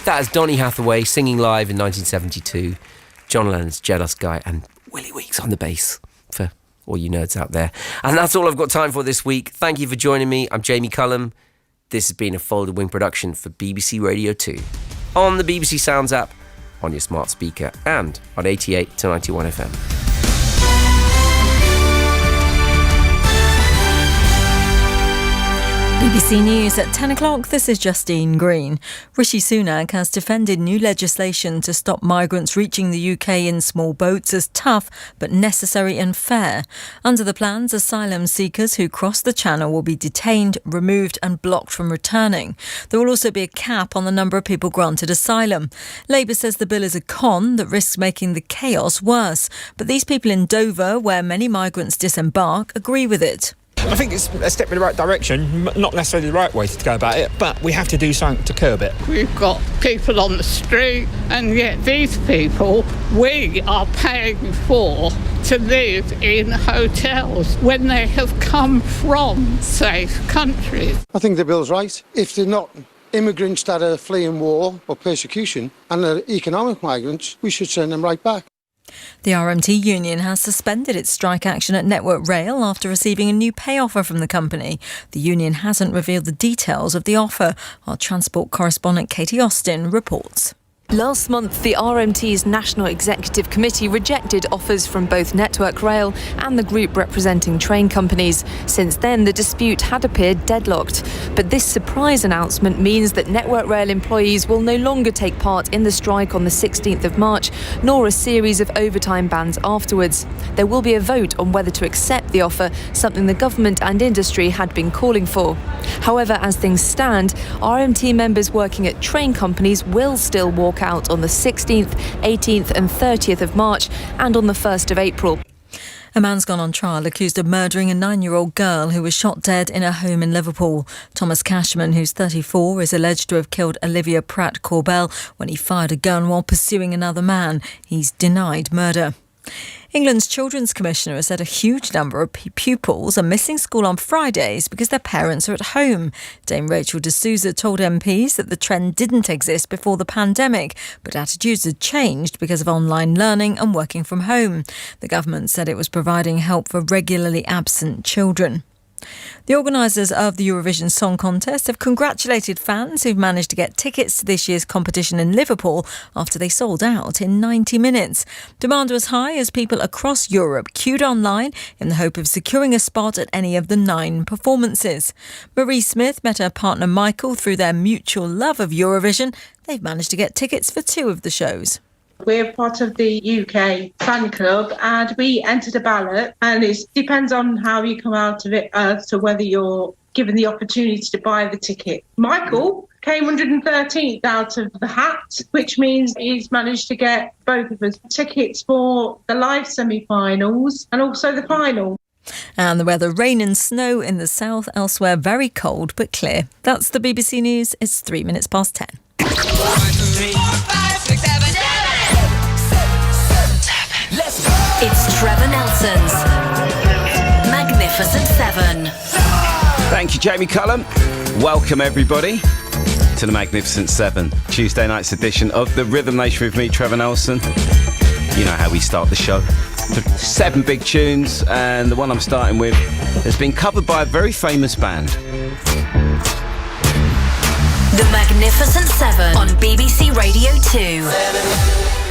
That is Donny Hathaway singing live in 1972. John Lennon's Jealous Guy and Willie Weeks on the bass for all you nerds out there. And that's all I've got time for this week. Thank you for joining me. I'm Jamie Cullum. This has been a Folded Wing production for BBC Radio 2 on the BBC Sounds app, on your smart speaker and on 88 to 91 FM. BBC News at 10 o'clock, this is Justine Green. Rishi Sunak has defended new legislation to stop migrants reaching the UK in small boats as tough but necessary and fair. Under the plans, asylum seekers who cross the channel will be detained, removed and blocked from returning. There will also be a cap on the number of people granted asylum. Labour says the bill is a con that risks making the chaos worse. But these people in Dover, where many migrants disembark, agree with it. I think it's a step in the right direction, not necessarily the right way to go about it, but we have to do something to curb it. We've got people on the street, and yet these people we are paying for to live in hotels when they have come from safe countries. I think the bill's right. If they're not immigrants that are fleeing war or persecution and they're economic migrants, we should send them right back. The RMT union has suspended its strike action at Network Rail after receiving a new pay offer from the company. The union hasn't revealed the details of the offer. Our transport correspondent Katie Austin reports. Last month, the RMT's National Executive Committee rejected offers from both Network Rail and the group representing train companies. Since then, the dispute had appeared deadlocked. But this surprise announcement means that Network Rail employees will no longer take part in the strike on the 16th of March, nor a series of overtime bans afterwards. There will be a vote on whether to accept the offer, something the government and industry had been calling for. However, as things stand, RMT members working at train companies will still walk out on the 16th, 18th and 30th of March and on the 1st of April. A man's gone on trial accused of murdering a 9-year-old girl who was shot dead in a home in Liverpool. Thomas Cashman, who's 34, is alleged to have killed Olivia Pratt-Corbell when he fired a gun while pursuing another man. He's denied murder. England's Children's Commissioner has said a huge number of pupils are missing school on Fridays because their parents are at home. Dame Rachel de Souza told MPs that the trend didn't exist before the pandemic, but attitudes had changed because of online learning and working from home. The government said it was providing help for regularly absent children. The organisers of the Eurovision Song Contest have congratulated fans who've managed to get tickets to this year's competition in Liverpool after they sold out in 90 minutes. Demand was high as people across Europe queued online in the hope of securing a spot at any of the 9 performances. Marie Smith met her partner Michael through their mutual love of Eurovision. They've managed to get tickets for 2 of the shows. We're part of the UK fan club and we entered a ballot, and it depends on how you come out of it as to whether you're given the opportunity to buy the ticket. Michael came 113th out of the hat, which means he's managed to get both of us tickets for the live semi-finals and also the final. And the weather, rain and snow in the south, elsewhere very cold but clear. That's the BBC News. It's 3 minutes past 10. 1, 2, 3, 4, 5, 6, 7, 8. It's Trevor Nelson's Magnificent 7. Thank you, Jamie Cullum. Welcome, everybody, to the Magnificent 7, Tuesday night's edition of the Rhythm Nation with me, Trevor Nelson. You know how we start the show. 7 big tunes, and the one I'm starting with has been covered by a very famous band. The Magnificent 7 on BBC Radio 2.